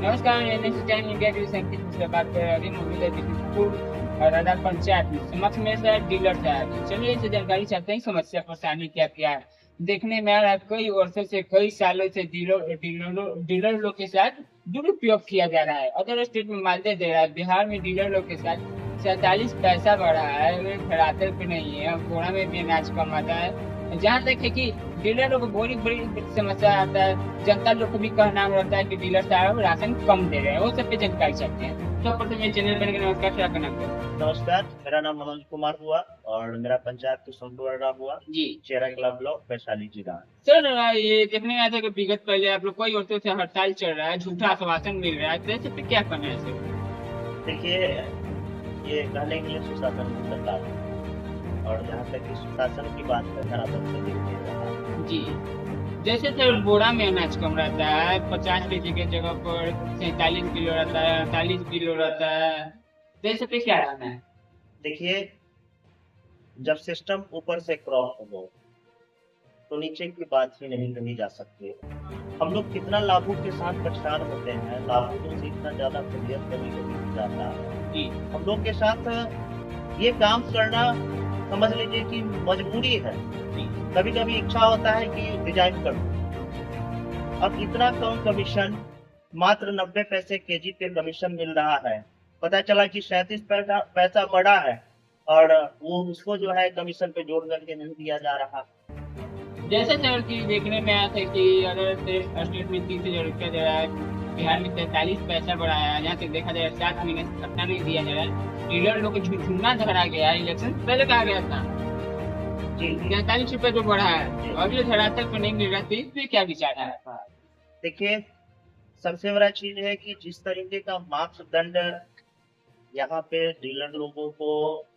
नमस्कार, मैं time India के संकेत से बात कर रहा हूँ। उम्मीद है बिल्कुल और आधार पंचायत में समक्ष में से डीलर था। चलिए इसे जानकारी चाहते हैं, समस्या परेशानी क्या क्या है। देखने में आ रहा है कई वर्षों से कई सालों से डीलर लोग के साथ दुरुपयोग किया जा रहा है। अदर स्टेट में मानते दे रहा है, बिहार में डीलर लोग के साथ 47 पैसा बढ़ा है, वे धरातल पे नहीं है। कोड़ा में भी अनाज कम आता है। जहाँ तक है कि डीलर लोग को बड़ी बड़ी समस्या आता है। जनता लोग को भी कहना रहता है कि डीलर साहब राशन कम दे रहे हैं, वो सब पे जानकारी चाहते हैं। तो प्रथम मेरे चैनल पर नमस्कार, क्या करना है? नमस्कार, मेरा नाम मनोज कुमार हुआ और मेरा पंचायत तो सोनपुरा हुआ। जी चेहरा क्लब ब्लॉक वैशाली जिला। सर, ये देखने में आया था कि विगत पहले आप लोग कई वर्षों से हड़ताल चल रहा है, झूठा आश्वासन मिल रहा है, तो इस पे क्या करना है सर? देखिए, ये कहने के लिए सुशासन की सरकार है और जहाँ तक कि सुशासन की बात है धरातल से देखिए रहा। जी, जैसे सर बोरा में अनाज कम रहता है, 50 केजी की जगह पर 47 किलो रहता है, 48 किलो रहता है, तो इस पे क्या करना है? देखिए, जब सिस्टम ऊपर से क्रॉस हो तो नीचे की बात ही नहीं कही जा सकती। हम लोग कितना लाभों के साथ परेशान होते हैं, लाभों से इतना ज्यादा फैलियर कभी कभी हो जाता है। जी हम लोग के साथ ये काम करना समझ लीजिए कि मजबूरी है। जी कभी कभी इच्छा होता है कि रिजाइन कर दूं। अब इतना कम कमीशन, मात्र 90 पैसे केजी पे कमीशन मिल रहा है। पता चला कि 37 पैसा पैसा बढ़ा है और वो उसको जो है कमीशन पे जोड़ करके नहीं दिया जा रहा। जैसे सर की देखने में आया था कि अगर स्टेट में 30,000 रुपया दे रहा है, बिहार में 43 पैसा बढ़ाया है, जहाँ तक देखा जाए 7 महीने से पट्टा नहीं दिया जा रहा है। डीलर लोग को झूठा धरा गया है। इलेक्शन से पहले कहा गया था जी, 43 रुपये जो बढ़ा है, जी। और ये धरातल पर नहीं मिल रहा, तो इस पे क्या विचार है? देखिए, सबसे बड़ा चीज है कि जिस तरीके का मापदंड यहाँ पे डीलर लोगों को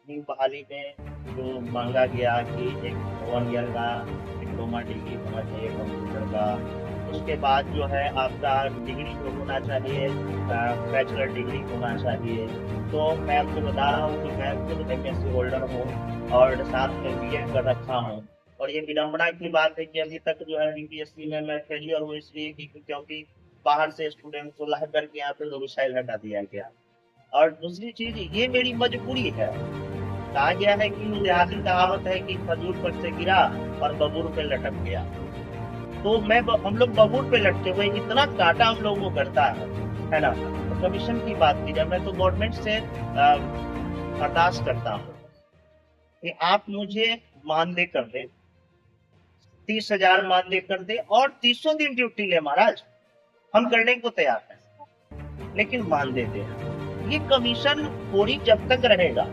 न्यू बहाली में जो मांगा गया कि एक 1 ईयर का डिप्लोमा डिग्री होना चाहिए कंप्यूटर का। उसके बाद जो है आपका डिग्री जो होना चाहिए, बैचलर डिग्री होना चाहिए। तो मैं आपको बता रहा हूँ कि मैं खुद वैकेंसी होल्डर हूँ और साथ में बीएड कर रखा हूँ। और ये विडम्बना की बात है कि अभी तक जो है बीपीएससी में मैं फेलियर हूँ, इसलिए क्योंकि बाहर से स्टूडेंट को ला करके यहाँ पे डोमिसाइल हटा दिया गया। और दूसरी चीज, ये मेरी मजबूरी है। कहा गया है कि देहाती कहावत है कि खजूर पर से गिरा और बबूर पे लटक गया। तो हम लोग बबूर पे लटके हुए, इतना काटा हम लोगों को करता है ना। तो कमीशन की बात की जाए, मैं तो गवर्नमेंट से अरदास करता हूँ कि आप मुझे मानदेय कर दे, 30,000 मानदेय कर दे और 300 दिन ड्यूटी ले महाराज, हम करने को तैयार हैं, लेकिन मानदेय दे। ये कमीशन खोरी जब तक रहेगा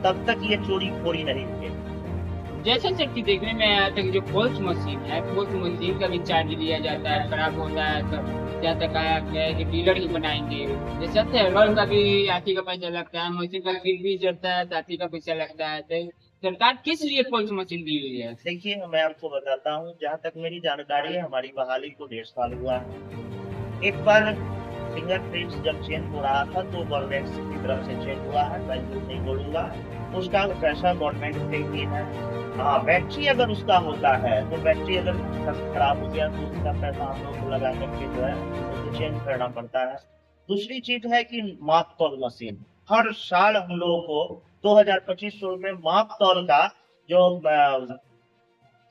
तब तक ये चोरी खोरी नहीं रुकेगी। जैसे सर की देखने में आया था कि जो पोस्ट मशीन है, पोस्ट मशीन का भी चार्ज लिया जाता है, खराब होता है तो जहाँ तक आया गया है कि डीलर ही बनाएंगे। जैसे तेरहल का भी हाथी का पैसा लगता है, मशीन का बिल भी जलता है तो हाथी का पैसा लगता है। तो सरकार किस लिए पोस्ट मशीन दी हुई है? देखिए, मैं आपको बताता हूँ, जहाँ तक मेरी जानकारी है, हमारी बहाली को 1.5 साल हुआ है। एक बार फिंगरप्रिंट्स जब चेंज हो रहा था तो गवर्नमेंट की तरफ से चेंज हुआ है, मैं झूठ नहीं बोलूंगा। उसका पैसा गवर्नमेंट देती है। हाँ, बैटरी अगर उसका होता है तो बैटरी अगर खराब हो गया तो उसका पैसा हम लोग को लगा करके जो है उसे चेंज करना पड़ता है। दूसरी चीज है कि माप तौल मशीन, हर साल हम लोगों को 2,000-2,500 रुपये माप तौल का जो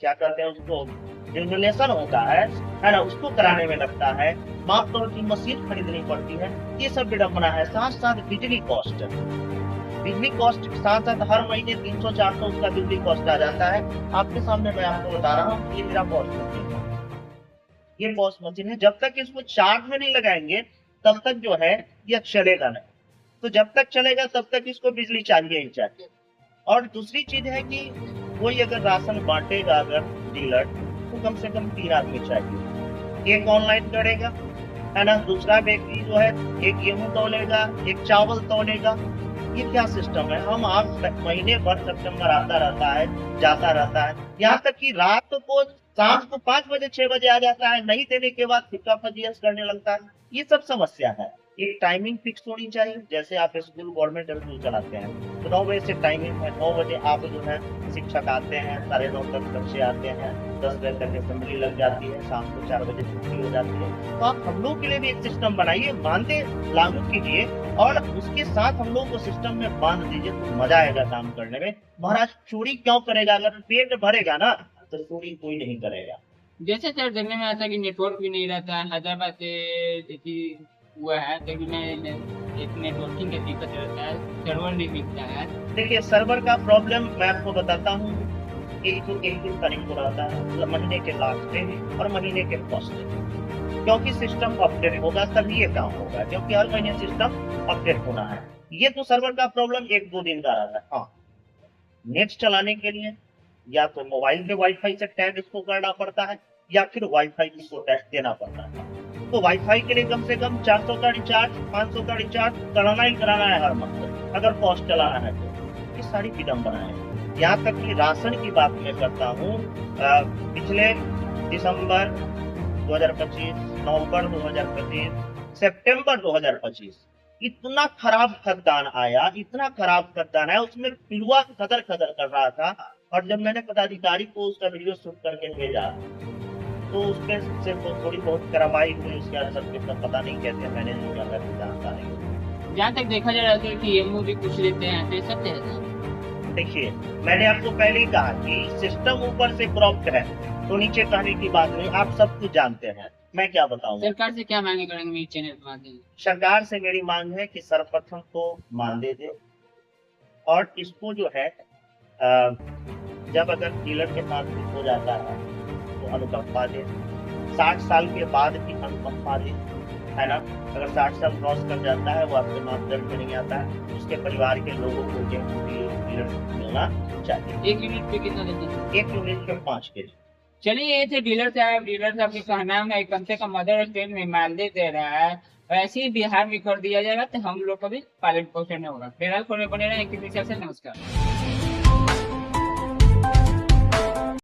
क्या कहते हैं उसको, रेगुलेशन होता है ना, उसको कराने में लगता है। माप तौल की मशीन खरीदनी पड़ती है। ये सब विडम्बना है। साथ साथ बिजली कॉस्ट, बिजली कॉस्ट के साथ साथ हर महीने 300-400 उसका बिजली कॉस्ट आ जाता है। आपके सामने मैं आपको बता रहा हूँ, ये मेरा पॉस मशीन है। ये पॉस मशीन है, जब तक इसको चार्ज में नहीं लगाएंगे तब तक जो है ये चलेगा नहीं। तो जब तक चलेगा तब तक इसको बिजली चाहिए ही चाहिए। और दूसरी चीज है कि कोई अगर राशन बांटेगा अगर डीलर, तो कम से कम 3 आदमी चाहिए। एक ऑनलाइन करेगा, है ना, दूसरा व्यक्ति जो है एक गेहूं तौलेगा, एक चावल तौलेगा। ये क्या सिस्टम है? हम आप महीने भर सितंबर आता रहता है, जाता रहता है, यहाँ तक कि रात को शाम को 5 बजे 6 बजे आ जाता है, नहीं देने के बाद फिक्का फजीयत करने लगता है। ये सब समस्या है। एक टाइमिंग फिक्स होनी चाहिए। जैसे आप स्कूल गवर्नमेंट स्कूल चलाते हैं तो 9 बजे से टाइमिंग है, 9 बजे आप जो है शिक्षक आते हैं, 9:30 तक बच्चे आते हैं। 10 बजे तक असेंबली लग जाती है, शाम को 4 बजे छुट्टी हो जाती है। तो आप हम लोग के लिए भी एक सिस्टम बनाइए, मानदेय लागू कीजिए और उसके साथ हम लोग को सिस्टम में बांध दीजिए, तो मजा आएगा काम करने में। महाराज चोरी क्यों करेगा? अगर पेट भरेगा ना तो चोरी कोई नहीं करेगा। जैसे सर देखने में आता कि नेटवर्क भी नहीं रहता है, हैदराबाद से इसी हुआ है, देखने में एक नेटवर्किंग का दिक्कत रहता है, सर्वर नहीं मिलता है। देखिए सर्वर का प्रॉब्लम मैं आपको बताता हूँ, एक दिन तारीख को रहता है, मतलब महीने के लास्ट में और महीने के फर्स्ट में, क्योंकि सिस्टम अपडेट होगा तभी ये काम होगा, क्योंकि हर महीने सिस्टम अपडेट होना है। ये तो सर्वर का प्रॉब्लम 1-2 दिन का रहता है। हाँ, नेट चलाने के लिए या तो मोबाइल पे वाईफाई से टैग इसको करना पड़ता है या फिर वाईफाई इसको टैग देना पड़ता है। तो वाईफाई के लिए कम से कम 400 का रिचार्ज, 500 का रिचार्ज कराना ही कराना है हर महीने, अगर पोस्ट चलाना है तो। ये सारी विडम्बना है। यहाँ तक कि राशन की बात मैं करता हूँ, पिछले दिसंबर 2025, नवंबर 2025, सितंबर 2025 इतना खराब खद्दान आया, इतना खराब खद्दान आया, उसमें पिलुआ खदर खदर कर रहा था। और जब मैंने पदाधिकारी को उसका वीडियो शूट करके भेजा तो उसके से तो थोड़ी बहुत कार्रवाई हुई, उसके असर पे पता नहीं कैसे मैंने जानता नहीं। जहाँ तक देखा जा रहा है कि एमओ भी कुछ लेते हैं, तो सत्य है। देखिए मैंने आपको पहले ही कहा कि सिस्टम ऊपर से क्रॉप्ड है, तो नीचे कहने की बात नहीं, आप सब कुछ जानते हैं। मैं क्या बताऊं? सरकार से क्या मांगे करेंगे मेरे चैनल के माध्यम से? सरकार से मेरी मांग है कि सर्वप्रथम तो मानदेय दे, और इसको जो है जब अगर डीलर के साथ कुछ हो जाता है तो अनुकंपा दे, 60 साल के बाद भी अनुकंपा दे, है ना। अगर 60 साल क्रॉस कर जाता है, वो आपके मापदंड में नहीं आता है, उसके परिवार के लोगों को डीलर मिलना चाहिए। 1 यूनिट पे कितना देते हैं? 1 यूनिट पे 5 केजी। चलिए, ये थे डीलर साहब। डीलर साहब के कहना है कम से कम मदर स्टेट में मानदेय दे रहा है, और ऐसे ही बिहार में कर दिया जाएगा तो हम लोग को भी पालन पोषण होगा। फिलहाल बने रहे, नमस्कार।